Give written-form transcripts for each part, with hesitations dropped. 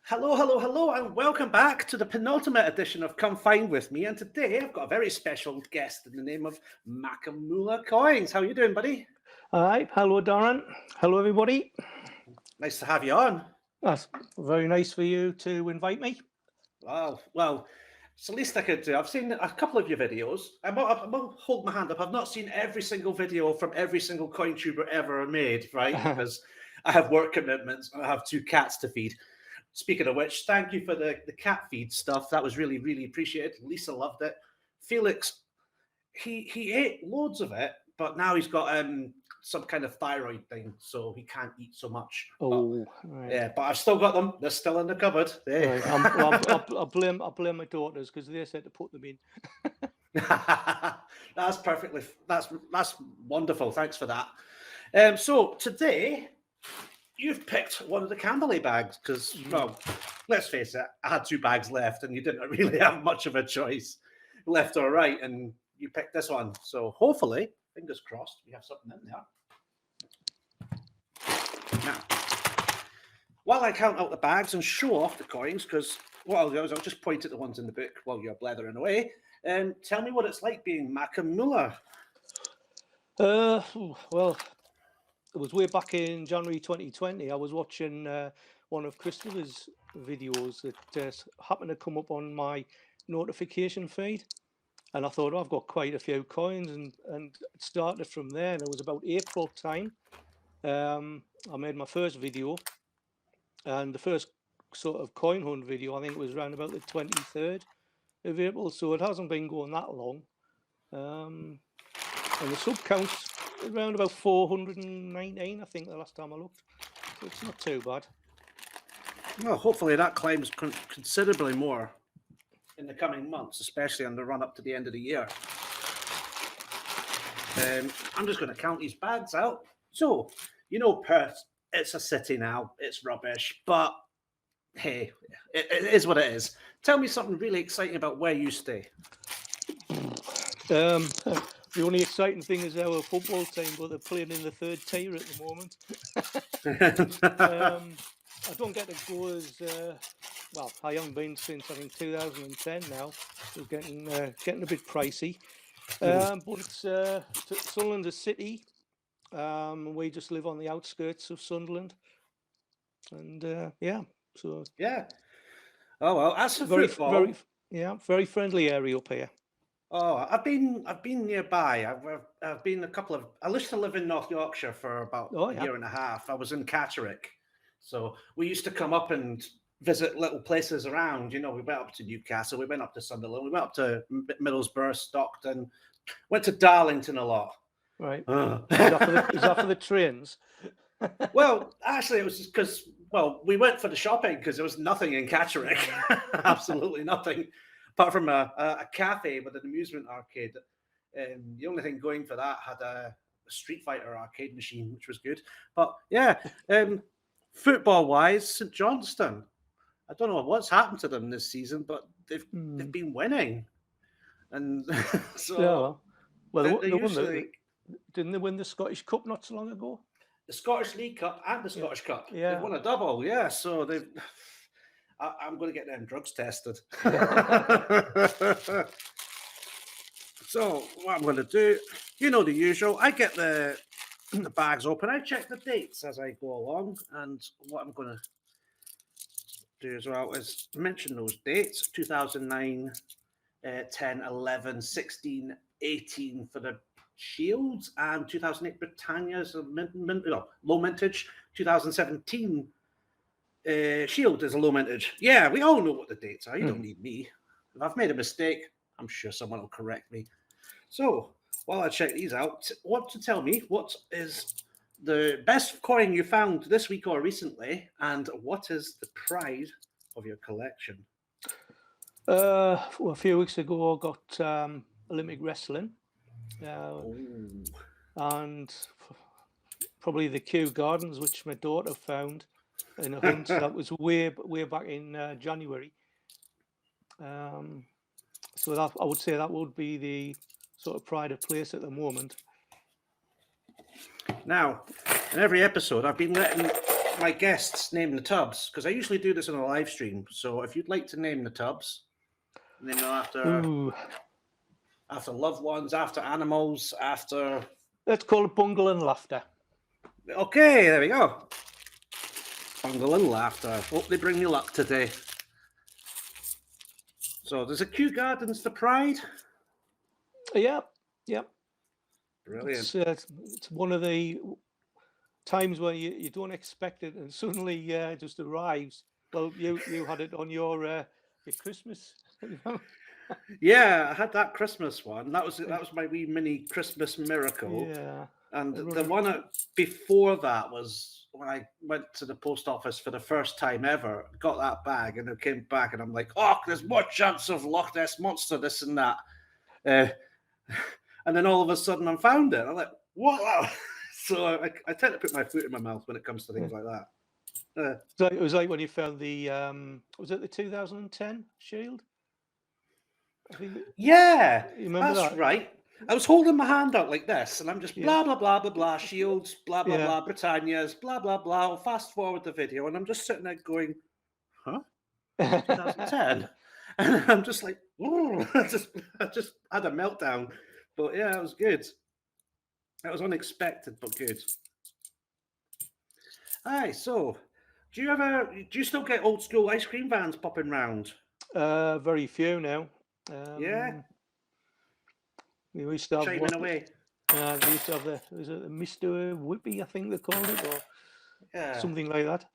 Hello, hello, hello, and welcome back to the penultimate edition of Come Find With Me. And today I've got a very special guest in the name of MackemMoolah Coins. How are you doing, buddy? Hi, hello, Darren. Hello, everybody. Nice to have you on. That's very nice for you to invite me. Well, it's the least I could do. I've seen a couple of your videos. I won't hold my hand up. I've not seen every single video from every single coin tuber ever made, right? Because I have work commitments and I have 2 cats to feed. Speaking of which, thank you for the cat feed stuff. That was really, really appreciated. Lisa loved it. Felix, he ate loads of it, but now he's got some kind of thyroid thing, so he can't eat so much. Oh, right. Yeah, but I've still got them. They're still in the cupboard. Right. I blame my daughters because they said to put them in. That's perfectly. That's wonderful. Thanks for that. So today, you've picked one of the Camberley bags because, well, let's face it, I had 2 bags left and you didn't really have much of a choice, left or right, and you picked this one. So hopefully, fingers crossed, we have something in there. Now, while I count out the bags and show off the coins, because what I'll do is I'll just point at the ones in the book while you're blethering away, and tell me what it's like being MackemMoolah. Well, it was way back in January 2020. I was watching one of Christopher's videos that happened to come up on my notification feed. And I thought, oh, I've got quite a few coins. And it started from there. And it was about April time. I made my first video. And the first sort of coin hunt video, I think it was around about the 23rd of April. So it hasn't been going that long. And the sub count's around about 419, I think, the last time I looked. So it's not too bad. Well, hopefully that climbs considerably more in the coming months, especially on the run up to the end of the year. I'm just going to count these bags out. So, you know, Perth, it's a city now. It's rubbish, but hey, it is what it is. Tell me something really exciting about where you stay. The only exciting thing is our football team, but they're playing in the 3rd tier at the moment. I don't get to go as well. I haven't been since I think 2010 now. It's getting a bit pricey. But it's Sunderland, a city. We just live on the outskirts of Sunderland, and yeah. So yeah. Oh well, that's a very very friendly area up here. Oh, I've been nearby. I've been a couple of. I used to live in North Yorkshire for about a year and a half. I was in Catterick, so we used to come up and visit little places around. You know, we went up to Newcastle, we went up to Sunderland, we went up to Middlesbrough, Stockton, went to Darlington a lot. Right. Is that for the trains? Well, actually, it was just because we went for the shopping because there was nothing in Catterick, absolutely nothing. Apart from a cafe with an amusement arcade. The only thing going for that had a Street Fighter arcade machine, which was good. But yeah, football-wise, St Johnstone, I don't know what's happened to them this season, but they've been winning. And so... Yeah. Well, didn't they win the Scottish Cup not so long ago? The Scottish League Cup and the Scottish Cup. Yeah. They've won a double, yeah. So they've... I'm going to get them drugs tested. So what I'm going to do, you know the usual. I get the bags open. I check the dates as I go along. And what I'm going to do as well is mention those dates. 2009, 10, 11, 16, 18 for the Shields. And 2008 Britannia's low mintage. 2017 Shield is a low mintage. Yeah, we all know what the dates are. You don't need me. If I've made a mistake, I'm sure someone will correct me. So while I check these out, want to tell me what is the best coin you found this week or recently, and what is the pride of your collection? Well, a few weeks ago, I got Olympic wrestling, and probably the Kew Gardens, which my daughter found in a hunt that was way back in January. So that I would say that would be the sort of pride of place at the moment. Now, in every episode, I've been letting my guests name the tubs because I usually do this on a live stream. So if you'd like to name the tubs, name them after loved ones, after animals, after. Let's call it Bungle and Laughter. Okay, there we go. Bungle and Laughter. Hope they bring me luck today. So there's a Kew Gardens to Pride. Yep. Brilliant. It's one of the times where you don't expect it and suddenly it just arrives. Well, you had it on your Christmas. Yeah, I had that Christmas one. That was my wee mini Christmas miracle. Yeah. And the one before that was when I went to the post office for the first time ever, got that bag, and it came back, and I'm like, oh, there's more chance of Loch Ness Monster, this and that. And then all of a sudden I found it. I'm like, what? So I tend to put my foot in my mouth when it comes to things like that. So it was like when you found the, was it the 2010 Shield? I think Yeah, you remember that's that? right. I was holding my hand out like this, and I'm just blah, blah, blah, blah, blah, Shields, blah, blah, blah, Britannia's, blah, blah, blah. I'll fast forward the video, and I'm just sitting there going, huh? 2010? And I'm just like, I just had a meltdown. But yeah, it was good. That was unexpected, but good. Aye, so do you still get old school ice cream vans popping round? Very few now. Yeah. We used to have Chiming away. we used to have the Mr. Whippy, I think they called it, or something like that.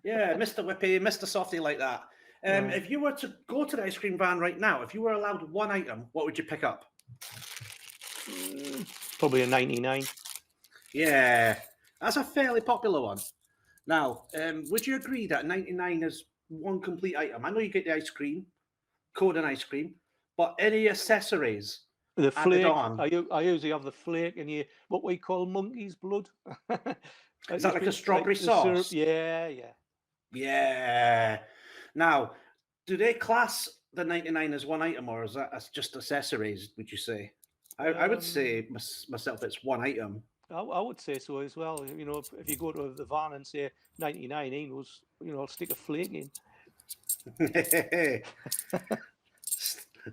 Yeah, Mr. Whippy, Mr. Softy, like that. If you were to go to the ice cream van right now, if you were allowed one item, what would you pick up? Probably a 99. Yeah, that's a fairly popular one. Now, would you agree that 99 is one complete item? I know you get the ice cream, code and ice cream, but any accessories? The flake. I usually have the flake and what we call monkey's blood. Is that like a strawberry sauce? Syrup. Yeah. Now, do they class the 99 as one item, or is that just accessories, would you say? I would say myself it's one item. I would say so as well. You know, if you go to the van and say 99 Enos, I'll stick a flake in.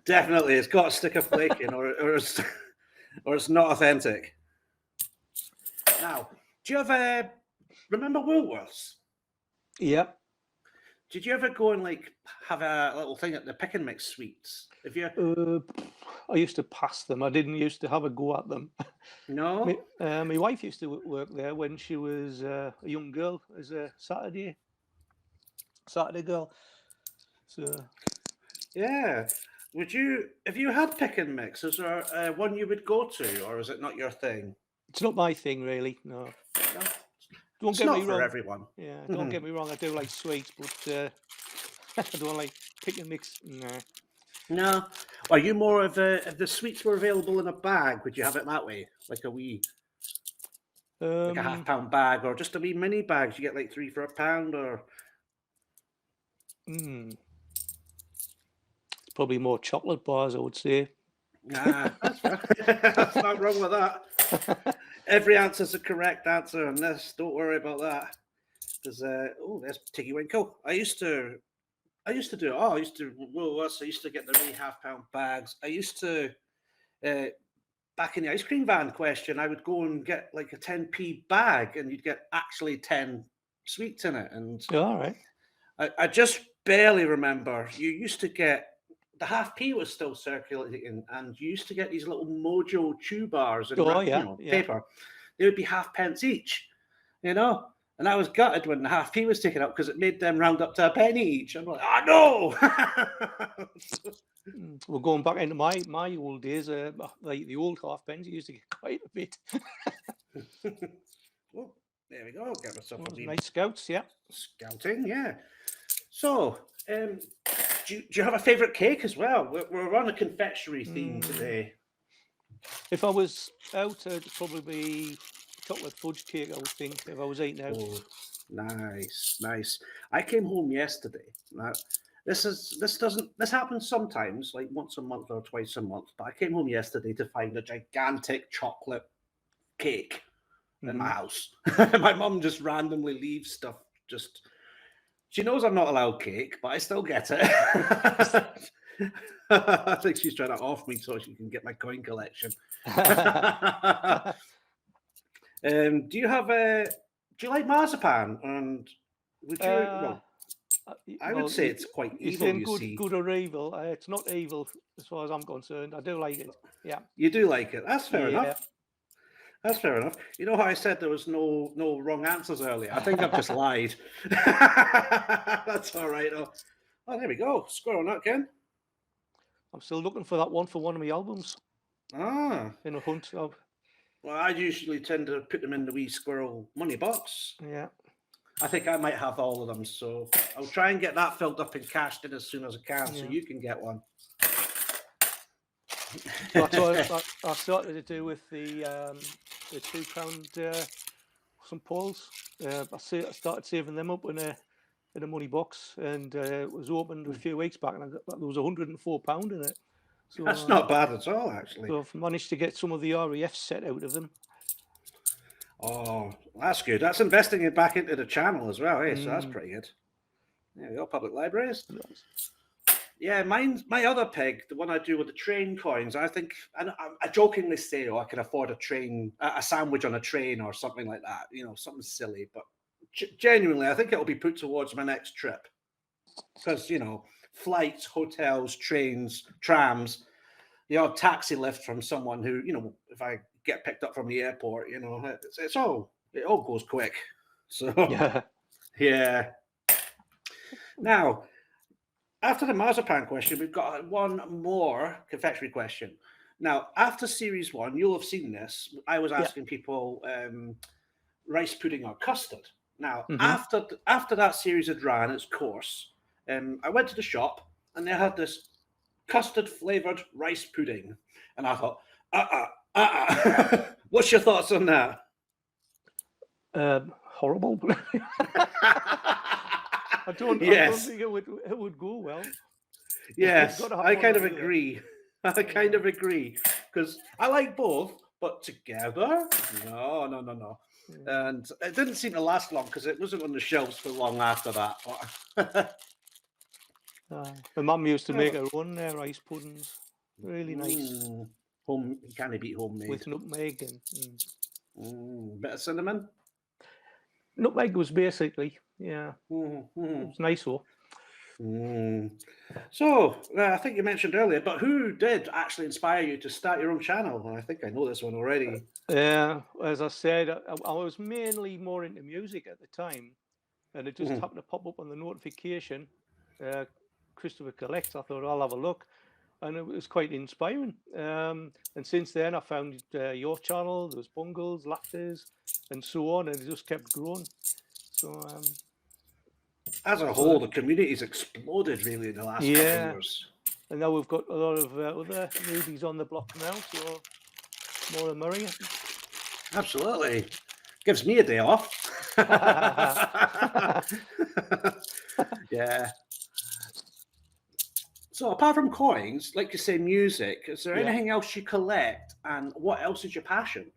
Definitely, it's got to stick a flake in, or it's not authentic. Now, do you ever remember Woolworths? Yep. Did you ever go and have a little thing at the pick and mix sweets? If you, I used to pass them. I didn't used to have a go at them. No. My wife used to work there when she was a young girl, as a Saturday girl. So. Yeah. Would you, if you had pick and mix, is there one you would go to, or is it not your thing? It's not my thing, really. No. Don't get me wrong. For everyone. Yeah, don't get me wrong. I do like sweets, but I don't like pick and mix. No. Are you more of if the sweets were available in a bag? Would you have it that way, like a wee, like a £1/2 bag, or just a wee mini bags? You get like 3 for £1, or. Probably more chocolate bars, I would say. Nah, that's not wrong with that. Every answer's a correct answer on this. Don't worry about that. There's there's Tiggy Winkle. I used to do it. I used to Woolworths. I used to get the wee £1/2 bags. I used to back in the ice cream van question. I would go and get like a 10p bag, and you'd get actually 10 sweets in it. And all right. I just barely remember. You used to get. The £0.5p was still circulating, and you used to get these little Mojo chew bars and paper. They would be 0.5 each, And I was gutted when the £0.5p was taken up because it made them round up to a penny each. I'm like, oh no! Well, going back into my old days, like the old halfpence, you used to get quite a bit. Oh, there we go. Get myself a nice scouts, yeah. Scouting, yeah. So, do you have a favourite cake as well? We're on a confectionery theme today. If I was out, it'd probably be chocolate fudge cake, I would think, if I was eating out. Oh, nice. I came home yesterday. This happens sometimes, like once a month or twice a month. But I came home yesterday to find a gigantic chocolate cake in my house. My mum just randomly leaves stuff. She knows I'm not allowed cake, but I still get it. I think she's trying to off me so she can get my coin collection. Do you like marzipan? And would you? Well, I would say it's quite evil. Saying good or evil? It's not evil as far as I'm concerned. I do like it. Yeah, you do like it. That's fair enough. That's fair enough. You know how I said there was no wrong answers earlier? I think I've just lied. That's all right. Oh, there we go. Squirrel nut, Ken. I'm still looking for that one for one of my albums. Ah. In a hunt. Well, I usually tend to put them in the wee squirrel money box. Yeah. I think I might have all of them, so I'll try and get that filled up and cashed in as soon as I can, so you can get one. That's what I started to do with the £2 some poles. I started saving them up in a money box, and it was opened a few weeks back, and there was £104 in it. So that's not bad at all, actually. So I've managed to get some of the RAF set out of them. Oh, that's good. That's investing it back into the channel as well, eh? So that's pretty good. Yeah, we got public libraries. Yeah, my other pig, the one I do with the train coins, I think, and I jokingly say, I can afford a sandwich on a train or something like that, something silly. But genuinely, I think it'll be put towards my next trip. Because, flights, hotels, trains, trams, the odd taxi lift from someone who, if I get picked up from the airport, it all goes quick. So, yeah. Now, after the marzipan question, we've got one more confectionery question. Now, after series 1, you'll have seen this. I was asking people rice pudding or custard. Now, after that series had ran its course, I went to the shop and they had this custard flavored rice pudding, and I thought, what's your thoughts on that? Horrible. I don't think it would go well. Yes, I kind of agree. I kind of agree, because I like both, but together, no. And it didn't seem to last long because it wasn't on the shelves for long after that. My mum used to make her own rice puddings. Really nice. You can't beat homemade. With nutmeg and bit of cinnamon. Nutmeg was basically, it was nice though. So, I think you mentioned earlier, but who did actually inspire you to start your own channel? I think I know this one already. Yeah, as I said, I was mainly more into music at the time, and it just happened to pop up on the notification, Christopher Collects. I thought, I'll have a look, and it was quite inspiring. And since then, I found your channel, there was Bungles, Laughters, and so on, and it just kept growing. So, as a whole, the community's exploded really in the last couple of years. And now we've got a lot of other newbies on the block now, so more the merrier. Absolutely. Gives me a day off. Yeah. So apart from coins, like you say, music, is there anything else you collect, and what else is your passion?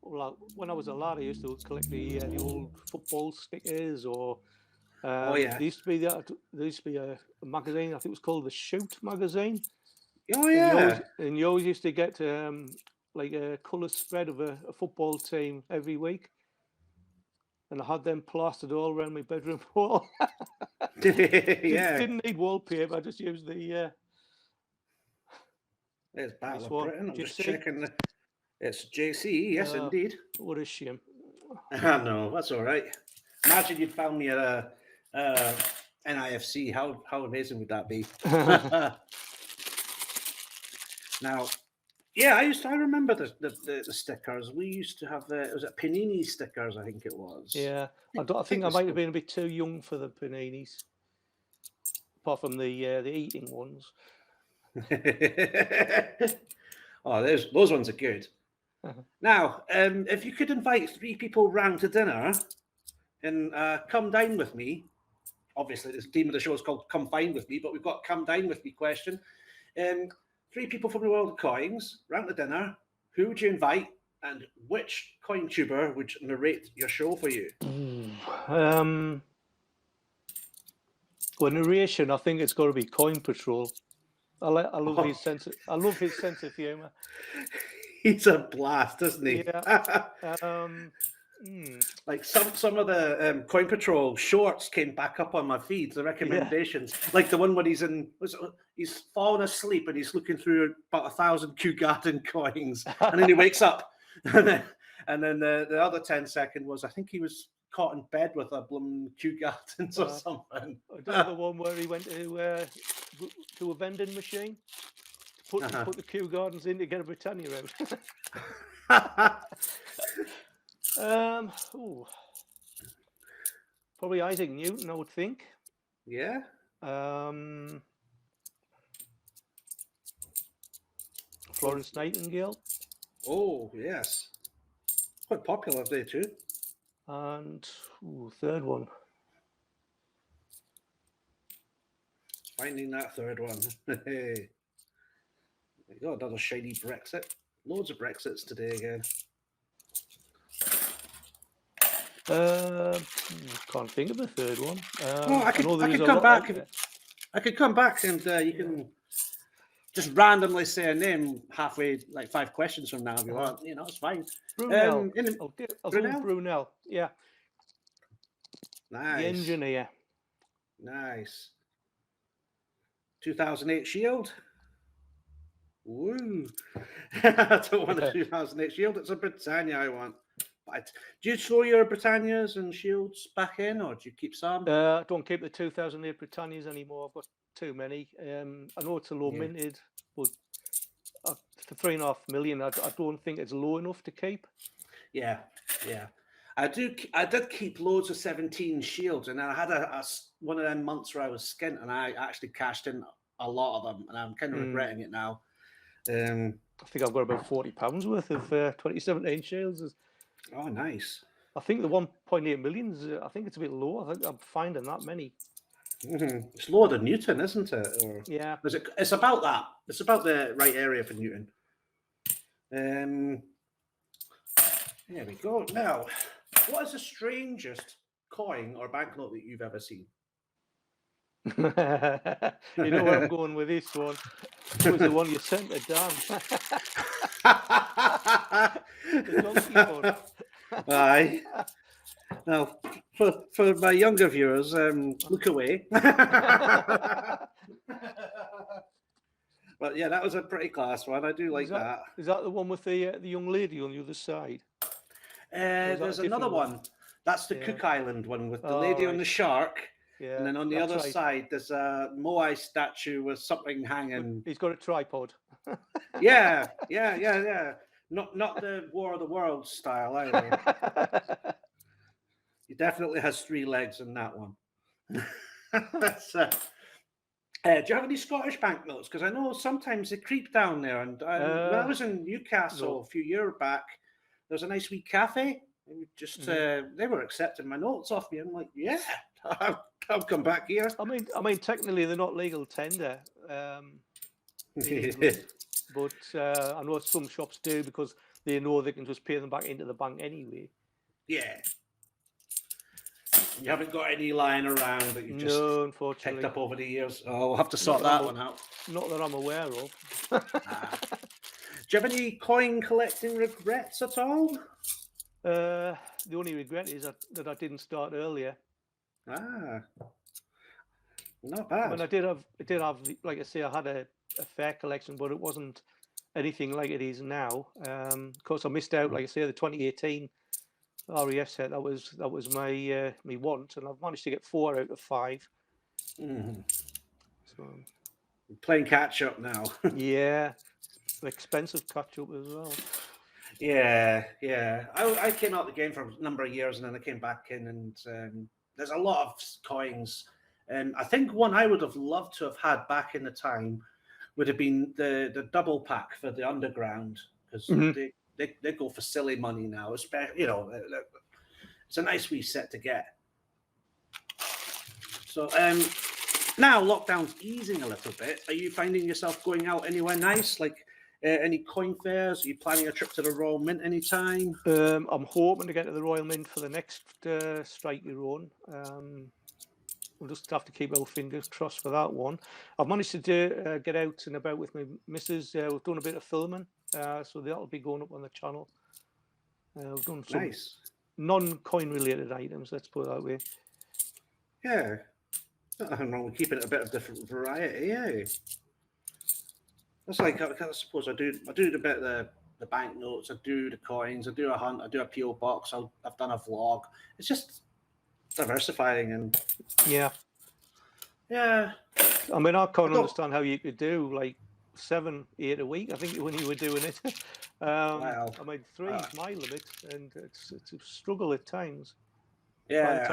Well, when I was a lad, I used to collect the old football stickers, or there used to be a magazine. I think it was called the Shoot magazine. Oh yeah. And you always used to get like a colour spread of a football team every week, and I had them plastered all around my bedroom wall. Didn't need wallpaper. I just used the. There's Battle of Britain. I'm just checking. It's JC, yes, indeed. What a shame. No, that's all right. Imagine you'd found me at a NIFC. How amazing would that be? Now, I remember the stickers. We used to have was it Panini stickers? I think it was. Yeah, I think I might have been a bit too young for the Paninis, apart from the eating ones. Oh, those ones are good. Now, if you could invite 3 people round to dinner and come dine with me, obviously the theme of the show is called Come Dine With Me, but we've got Come Dine With Me question. 3 people from the world of coins round to dinner. Who would you invite And which coin tuber would narrate your show for you? Well, narration, I think it's got to be Coin Patrol. I love his sense. I love his sense of humor. He's a blast, isn't he? Yeah. Like some of the Coin Patrol shorts came back up on my feed, the recommendations. Like the one where he's fallen asleep and he's looking through about 1,000 Kew Garden coins, and then he wakes up, and then the other 10-second was, I think he was caught in bed with a blooming Kew Gardens or something. The one where he went to a vending machine, put the Kew Gardens in to get a Britannia out. Probably Isaac Newton, I would think. Yeah. Florence Nightingale. Oh yes, quite popular there too. And third one. Finding that third one. Hey, we got another shiny Brexit. Loads of Brexits today again. Can't think of a third one. I could come back. I could come back and you can just randomly say a name halfway, like 5 questions from now if you want. You know, it's fine. Brunel. I'll Brunel? go Brunel. Yeah. Nice. The engineer. Nice. 2008 Shield. Woo. I don't want a 2008 Shield. It's a Britannia I want. But do you throw your Britannias and Shields back in, or do you keep some? I don't keep the 2008 Britannias anymore. I've got too many. I know it's a low minted, but for 3.5 million, I don't think it's low enough to keep. Yeah. I did keep loads of 17 Shields, and I had one of them months where I was skint, and I actually cashed in a lot of them, and I'm kind of regretting it now. I think I've got about £40 worth of 2017 Shields. Oh, nice. I think the 1.8 millions, I think it's a bit low. I think I'm finding that many. It's lower than Newton, isn't it? Or yeah. It's about that. It's about the right area for Newton. There we go. Now, what is the strangest coin or banknote that you've ever seen? You know where I'm going with this one. It was the one you sent to Dan. The donkey one. Aye. Now, for my younger viewers, look away. But yeah, that was a pretty class one. I do like that. Is that the one with the young lady on the other side? There's another one. That's the Cook Island one with the lady on the shark. Yeah, and then on the other side, there's a Moai statue with something hanging. He's got a tripod. Yeah. Not the War of the Worlds style either. He definitely has 3 legs in that one. Do you have any Scottish banknotes? Because I know sometimes they creep down there. And when I was in Newcastle a few years back, there was a nice wee cafe. And just they were accepting my notes off me. I'm like, yeah, I'll come back here. I mean, technically they're not legal tender, but I know some shops do because they know they can just pay them back into the bank anyway. Yeah. You haven't got any lying around that you just unfortunately picked up over the years. Oh, we'll have to sort that one out. Not that I'm aware of. Do you have any coin collecting regrets at all? The only regret is that I didn't start earlier. Not bad. I mean, I did have, like I say, I had a fair collection, but it wasn't anything like it is now. Of course, I missed out, like I say, the 2018 REF set. That was my me want, and I've managed to get 4 out of 5. So playing catch up now. Yeah, expensive catch up as well. Yeah. I came out the game for a number of years, and then I came back in, and there's a lot of coins. And I think one I would have loved to have had back in the time would have been the double pack for the underground, because they go for silly money now. Especially, it's a nice wee set to get. So now lockdown's easing a little bit. Are you finding yourself going out anywhere nice, like Any coin fairs? Are you planning a trip to the Royal Mint anytime? I'm hoping to get to the Royal Mint for the next strike you're on. We'll just have to keep our fingers crossed for that one. I've managed to get out and about with my missus. We've done a bit of filming, so that'll be going up on the channel. We've done some Nice. non-coin related items, let's put it that way. Yeah. Nothing wrong with keeping it a bit of different variety, yeah. That's like, I suppose I do a bit of the banknotes, I do the coins, I do a hunt, I do a PO box, I've done a vlog. It's just diversifying and Yeah. yeah. I mean, I can't understand how you could do like 7, 8 a week. I think when you were doing it, Wow. I made 3 is my limit, and it's a struggle at times. Yeah,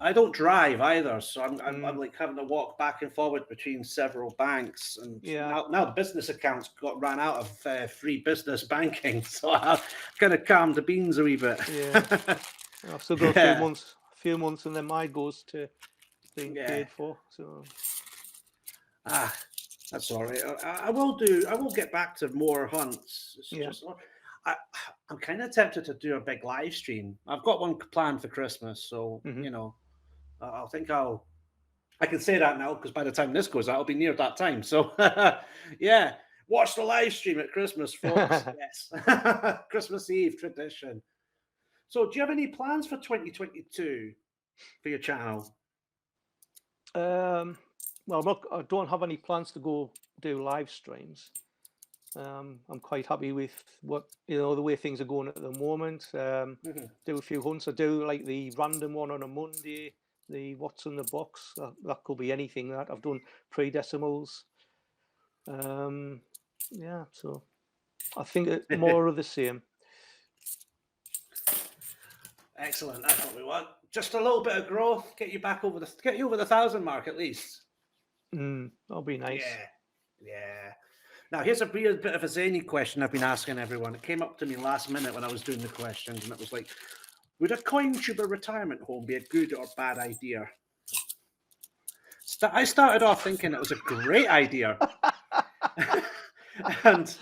I don't drive either, so I'm like having to walk back and forward between several banks, and Yeah. now the business accounts ran out of free business banking, so I kind of calmed the beans a wee bit. Yeah, I've still got a few months, and then mine goes to being paid for. So that's all right. I will get back to more hunts. It's just I'm kind of tempted to do a big live stream. I've got one planned for Christmas, so you know, I can say that now because by the time this goes out, it'll be near that time. So yeah, watch the live stream at Christmas, folks. Yes, Christmas Eve tradition. So, do you have any plans for 2022 for your channel? Well, I don't have any plans to go do live streams. I'm quite happy with the way things are going at the moment. Do a few hunts. I do like the random one on a Monday, the what's in the box. That could be anything. That I've done pre-decimals. Yeah, so I think more of the same. Excellent. That's what we want. Just a little bit of growth, get you over the 1,000 mark at least. That'll be nice. Yeah. Now here's a bit of a zany question I've been asking everyone. It came up to me last minute when I was doing the questions, and it was like, would a coin tuber retirement home be a good or bad idea? I started off thinking it was a great idea, and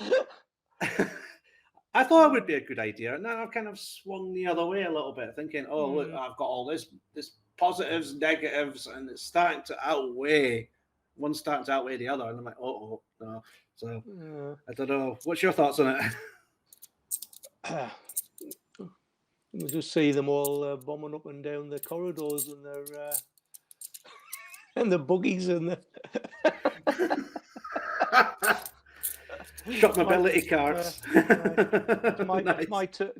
I thought it would be a good idea, and then I've kind of swung the other way a little bit, thinking, "Oh, look, I've got all this positives, negatives, and it's starting to outweigh. One's starting to outweigh the other." And I'm like, "Oh, no." So I don't know. What's your thoughts on it? You just see them all bombing up and down the corridors and their and the buggies and the. Shop mobility carts. It's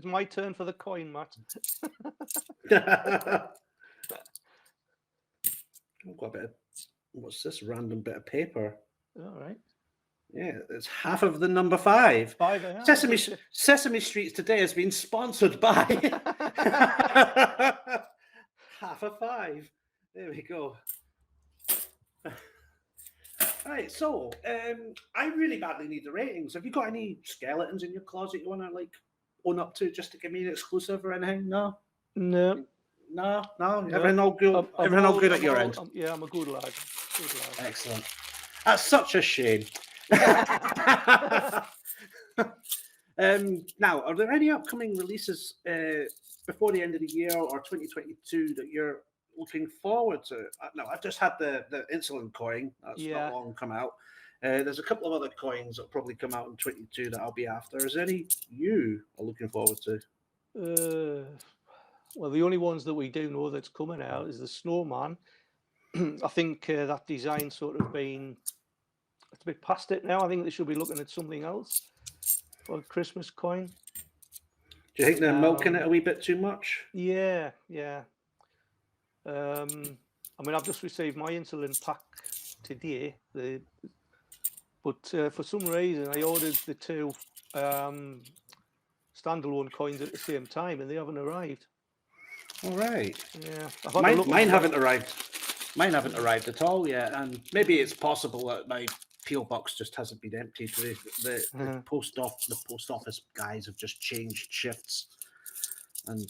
my turn for the coin, Matt. I've got a bit of, what's this random bit of paper? All right. Yeah, it's half of the number 5. Sesame Street today has been sponsored by half of 5. There we go. Right, so I really badly need the ratings. Have you got any skeletons in your closet you want to like own up to just to give me an exclusive or anything? No. Everything all good. Everything all good at your end. Yeah, I'm a good lad. Excellent. That's such a shame. Now, are there any upcoming releases before the end of the year or 2022 that you're looking forward to? No, I've just had the insulin coin. That's not long come out. There's a couple of other coins that'll probably come out in 22 that I'll be after. Is there any you are looking forward to? Well, the only ones that we do know that's coming out is the snowman. I think that design's sort of it's a bit past it now. I think they should be looking at something else for a Christmas coin. Do you think they're milking it a wee bit too much? Yeah. I mean, I've just received my insulin pack today, but for some reason I ordered the 2 standalone coins at the same time, and they haven't arrived. All right. Yeah. Mine haven't arrived. Mine haven't arrived at all yet, and maybe it's possible that my PO box just hasn't been emptied. The post office guys have just changed shifts, and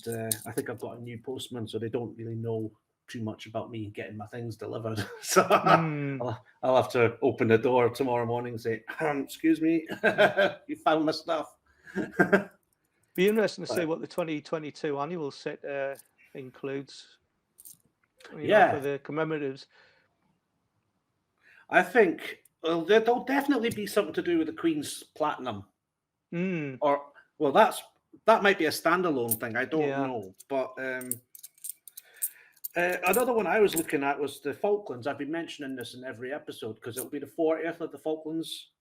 I think I've got a new postman, so they don't really know too much about me getting my things delivered. So Mm. I'll have to open the door tomorrow morning and say, excuse me, you found my stuff. Be interesting to see But, what the 2022 annual set includes. You know, yeah, for the commemoratives. I think there'll definitely be something to do with the Queen's Platinum. Mm. Or, well, that might be a standalone thing. I don't Yeah. know. But another one I was looking at was the Falklands. I've been mentioning this in every episode because it'll be the 40th of the Falklands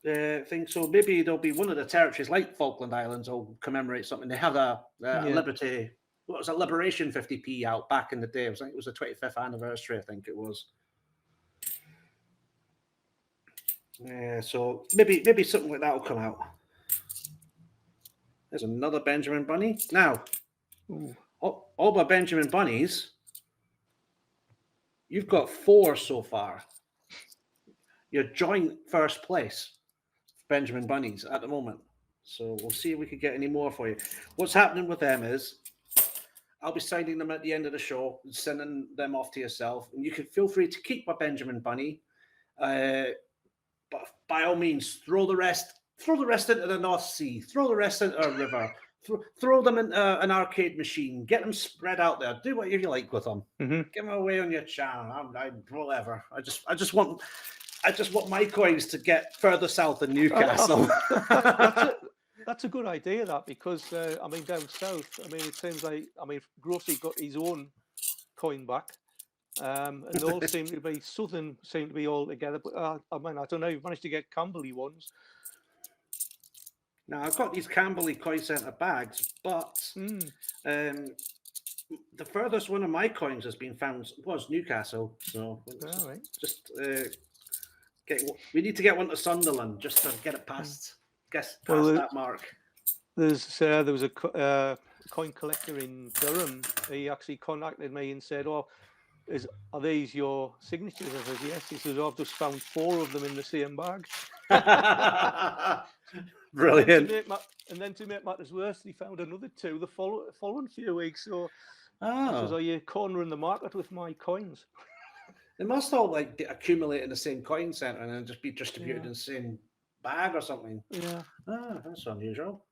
thing. So maybe there'll be one of the territories like Falkland Islands will commemorate something. They had a Yeah. Liberty, what was a Liberation 50p out back in the day. I think it was the 25th anniversary, I think it was. Yeah, so maybe something like that will come out. There's another Benjamin Bunny. Now, Ooh. all my Benjamin Bunnies, you've got 4 so far. You're joint first place, Benjamin Bunnies, at the moment. So we'll see if we can get any more for you. What's happening with them is I'll be signing them at the end of the show and sending them off to yourself. And you can feel free to keep my Benjamin Bunny. But by all means, throw the rest into the North Sea, throw the rest into a river, throw them into an arcade machine, get them spread out there, do what you like with them. Mm-hmm. Give them away on your channel. Whatever. I just want my coins to get further south than Newcastle. That's a good idea, that, because I mean, down south, I mean, it seems like, I mean, Grossi got his own coin back, and they all seem to be southern, seem to be all together. But I mean, I don't know. You've managed to get Camberley ones. Now I've got these Camberley Coin Centre bags, but the furthest one of my coins has been found was Newcastle. So all right. Just we need to get one to Sunderland just to get it past. That mark. There was a coin collector in Durham. He actually contacted me and said, "Oh, are these your signatures?" I said, "Yes." He says, "I've just found 4 of them in the same bag." Brilliant. And then to make matters worse, he found another 2 the following few weeks. So he says, "Are you cornering the market with my coins?" They must all like accumulate in the same coin centre and then just be distributed in the same bag or something. Yeah. That's unusual.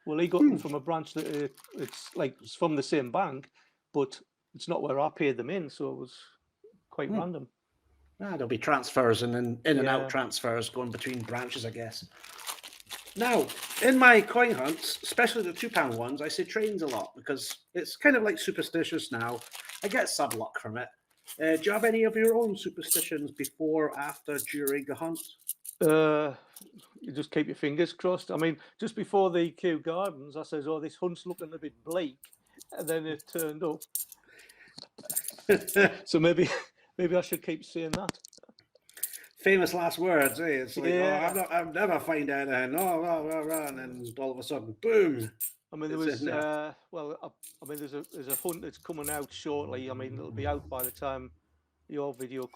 Well, he got them from a branch that it's from the same bank, but it's not where I paid them in, so it was quite random. There'll be transfers and then in and out transfers going between branches, I guess. Now, in my coin hunts, especially the £2 ones, I say trains a lot because it's kind of like superstitious now. I get some luck from it. Do you have any of your own superstitions before, after, during the hunt? You just keep your fingers crossed. I mean, just before the Kew Gardens, I says, "Oh, this hunt's looking a bit bleak," and then it turned up. So maybe I should keep saying that. Famous last words, eh? It's like, I'll never find anything. And then all of a sudden, boom. I mean, there was there's a hunt that's coming out shortly. I mean, it'll be out by the time your video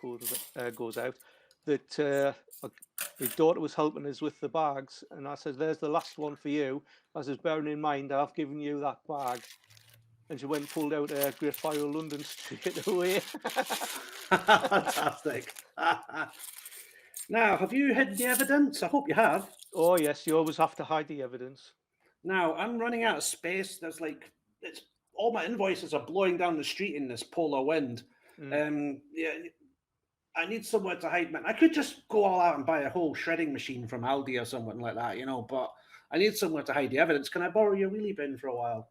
goes out. That his daughter was helping us with the bags, and I said, "There's the last one for you." I says, "Bearing in mind, I've given you that bag." And she went and pulled out a Great Fire of London straight away. Fantastic. Now, have you hidden the evidence? I hope you have. Oh yes, you always have to hide the evidence. Now, I'm running out of space. There's all my invoices are blowing down the street in this polar wind. I need somewhere to hide them. I could just go all out and buy a whole shredding machine from Aldi or something like that, but I need somewhere to hide the evidence. Can I borrow your wheelie bin for a while?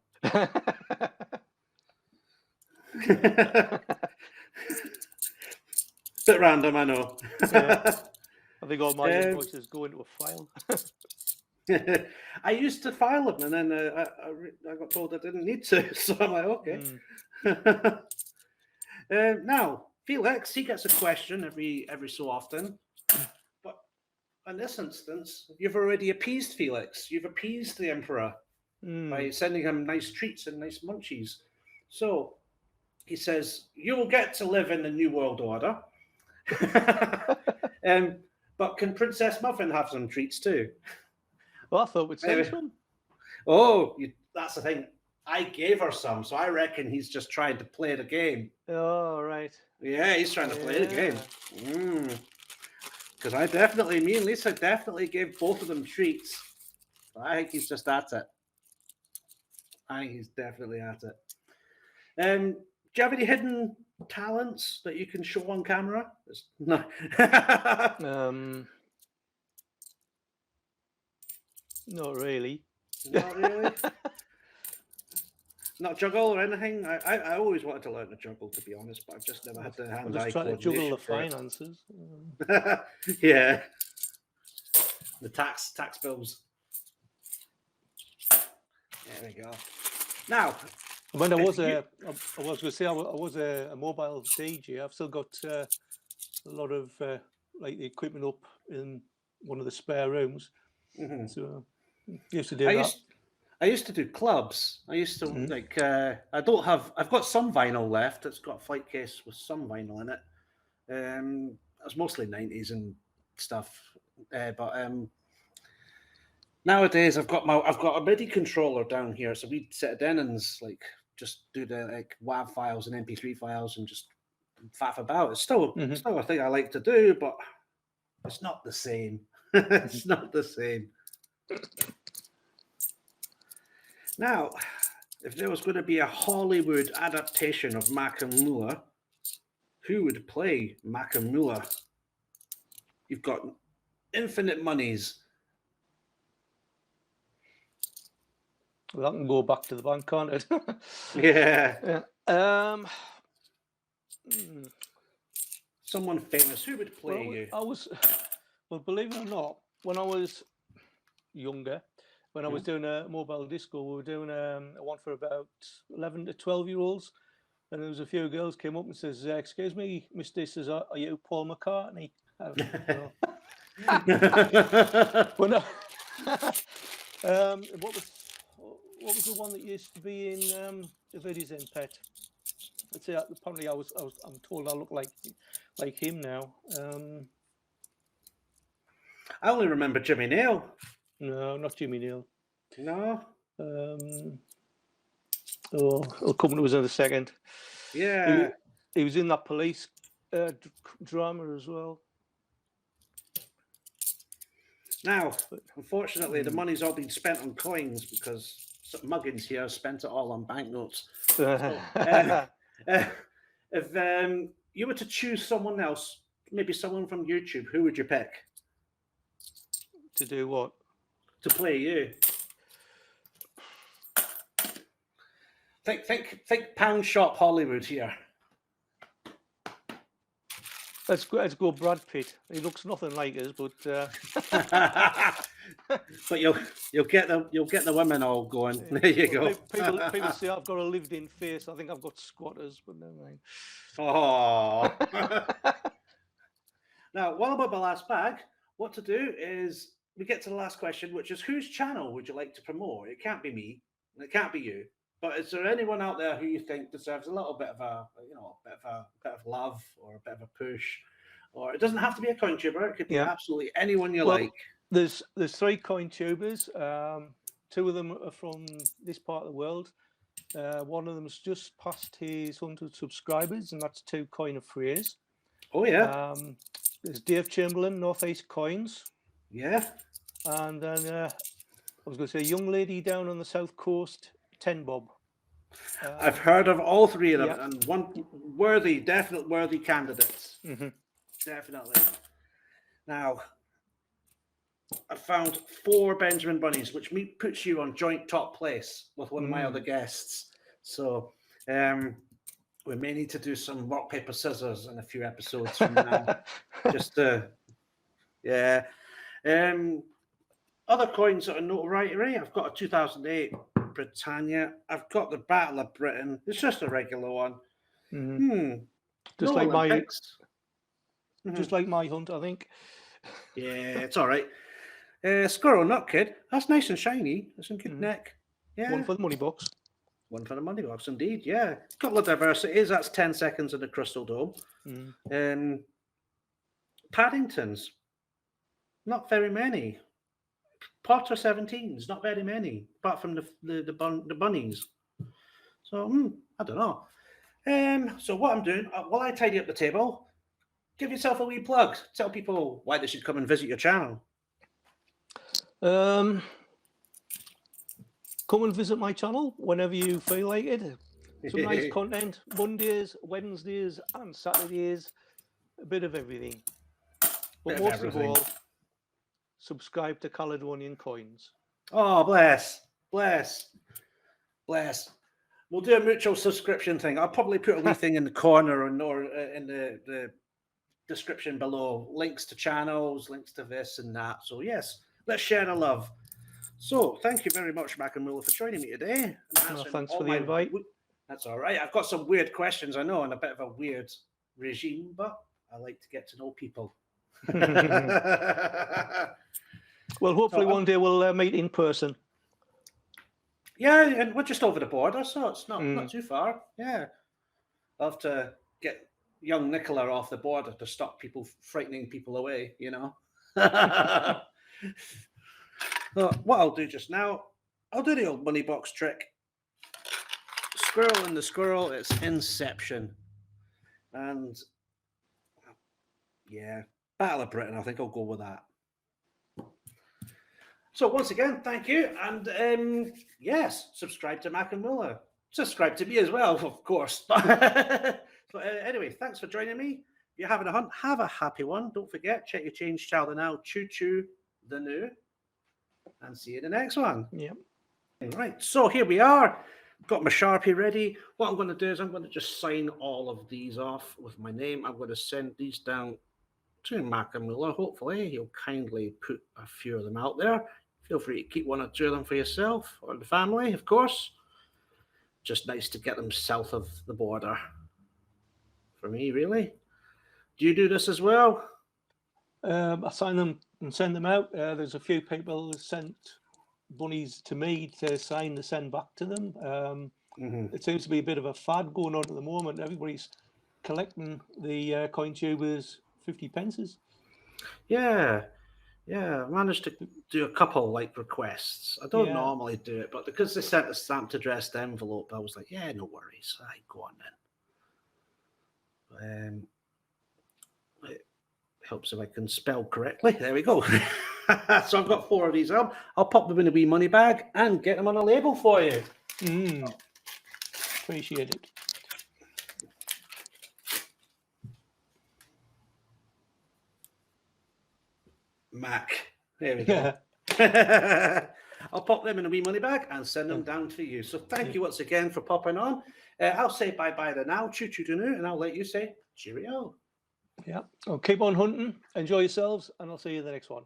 Bit random, I know. I think all my invoices go into a file. I used to file them, and then I got told I didn't need to, so I'm like, okay. Now, Felix, he gets a question every so often, but in this instance, you've already appeased Felix. You've appeased the Emperor by sending him nice treats and nice munchies. So he says, "You will get to live in the New World Order." But can Princess Muffin have some treats too? Well, I thought we'd send some. Oh, that's the thing. I gave her some, so I reckon he's just trying to play the game. Oh, right. Yeah, he's trying to play the game. Yeah. Because me and Lisa definitely gave both of them treats. I think he's just at it. I think he's definitely at it. Do you have any hidden talents that you can show on camera? No. Not really. Not really. Not juggle or anything. I always wanted to learn to juggle, to be honest, but I've just never had the hand-eye I'm just trying to juggle the finances. Yeah. The tax bills. There we go. Now, when I was going to say I was a mobile DJ. I've still got a lot of like the equipment up in one of the spare rooms. Mm-hmm. So used to do that. I used to do clubs. I used to like. I've got some vinyl left. It's got a flight case with some vinyl in it. It's mostly 90s and stuff, but nowadays I've got a MIDI controller down here, so we set it in and like just do the like WAV files and MP3 files and just faff about. It's still a thing I like to do, but it's not the same. It's not the same. Now, if there was going to be a Hollywood adaptation of MackemMoolah, who would play MackemMoolah? You've got infinite monies. Well, that can go back to the bank, can't it? Yeah. Yeah. Someone famous. Who would play you? Well, believe it or not, when I was younger, when I was doing a mobile disco, we were doing a one for about 11 to 12-year-olds, and there was a few girls came up and says, "Excuse me, Mr. Says, are you Paul McCartney?" Well, no. What was the one that used to be in the videos in Pet? Let's say apparently I'm told I look like him now. I only remember Jimmy Nail. No, not Jimmy Nail. No. I'll come to us in a second. Yeah. He was in that police drama as well. Now, unfortunately, the money's all been spent on coins because some muggins here spent it all on banknotes. If you were to choose someone else, maybe someone from YouTube, who would you pick? To do what? To play you. Think pound shop Hollywood here. Let's go Brad Pitt. He looks nothing like us, but but you'll get the women all going. There you go. People say I've got a lived-in face. I think I've got squatters, but never mind. Oh. Now, while I'm at my last bag, what to do is we get to the last question, which is whose channel would you like to promote? It can't be me, and it can't be you. But is there anyone out there who you think deserves a little bit of a bit of love or a bit of a push? Or it doesn't have to be a coin tuber. It could be absolutely anyone you like. There's 3 coin tubers. 2 of them are from this part of the world. One of them's just passed his 100 subscribers, and that's 2 Coin of Phrase. Oh yeah. There's Dave Chamberlain, Northeast Coins. Yeah. And then I was going to say a young lady down on the south coast, 10 Bob. I've heard of all 3 of them, and one definite worthy candidates. Mm-hmm. Definitely. Now, I found 4 Benjamin Bunnies, which puts you on joint top place with one of my other guests. So we may need to do some rock, paper, scissors in a few episodes from now. Just other coins that are notoriety. I've got a 2008 Britannia. I've got the Battle of Britain. It's just a regular one. Mm-hmm. Just like Olympics. Just like my hunt, I think. Yeah, it's all right. Squirrel Nut Kid. That's nice and shiny. That's a good neck. Yeah. One for the money box. One for the money box, indeed. Yeah. A couple of diversities. That's 10 seconds in the Crystal Dome. Paddingtons. Not very many. Potter 17s. Not very many. Apart from the bunnies. So I don't know. So what I'm doing, while I tidy up the table, give yourself a wee plug. Tell people why they should come and visit your channel. Come and visit my channel whenever you feel like it. Some nice content, Mondays, Wednesdays and Saturdays, a bit of everything. But Bit of most everything. of all, subscribe to Caledonian Coins. Oh, bless. We'll do a mutual subscription thing. I'll probably put a wee thing in the corner or in the description below. Links to channels, links to this and that. So yes, let's share the love. So thank you very much, MackemMoolah, for joining me today. And answering Thanks all for the my invite. That's all right. I've got some weird questions, I know, and a bit of a weird regime, but I like to get to know people. Well, hopefully one day we'll meet in person. Yeah, and we're just over the border, so it's not too far. Yeah, I'll have to get young Nicola off the border to stop people frightening people away, you know. So what I'll do just now, I'll do the old money box trick. Squirrel and the squirrel, it's Inception. And yeah, Battle of Britain, I think I'll go with that. So once again, thank you. And yes, subscribe to MackemMoolah. Subscribe to me as well, of course. But anyway, thanks for joining me. If you're having a hunt, have a happy one. Don't forget, check your change chowder now. Choo choo the new. And see you in the next one. Yep. Right, so here we are. Got my Sharpie ready. What I'm going to do is I'm going to just sign all of these off with my name. I'm going to send these down to MackemMoolah. Hopefully, he'll kindly put a few of them out there. Feel free to keep one or two of them for yourself or the family, of course. Just nice to get them south of the border. For me, really. Do you do this as well? I sign them and send them out. There's a few people who sent bunnies to me to sign to send back to them. It seems to be a bit of a fad going on at the moment. Everybody's collecting the coin tubers 50 pences. Yeah, I managed to do a couple like requests. I don't normally do it, but because they sent a stamped addressed envelope, I was like, yeah, no worries. Right, go on then. It helps if I can spell correctly. There we go. So I've got 4 of these. I'll pop them in a wee money bag and get them on a label for you. Appreciate it. Mac. There we go. I'll pop them in a wee money bag and send them down to you. So thank you once again for popping on. I'll say bye-bye to now. Choo-choo-doo-noo, and I'll let you say cheerio. Yeah. Well, keep on hunting. Enjoy yourselves, and I'll see you in the next one.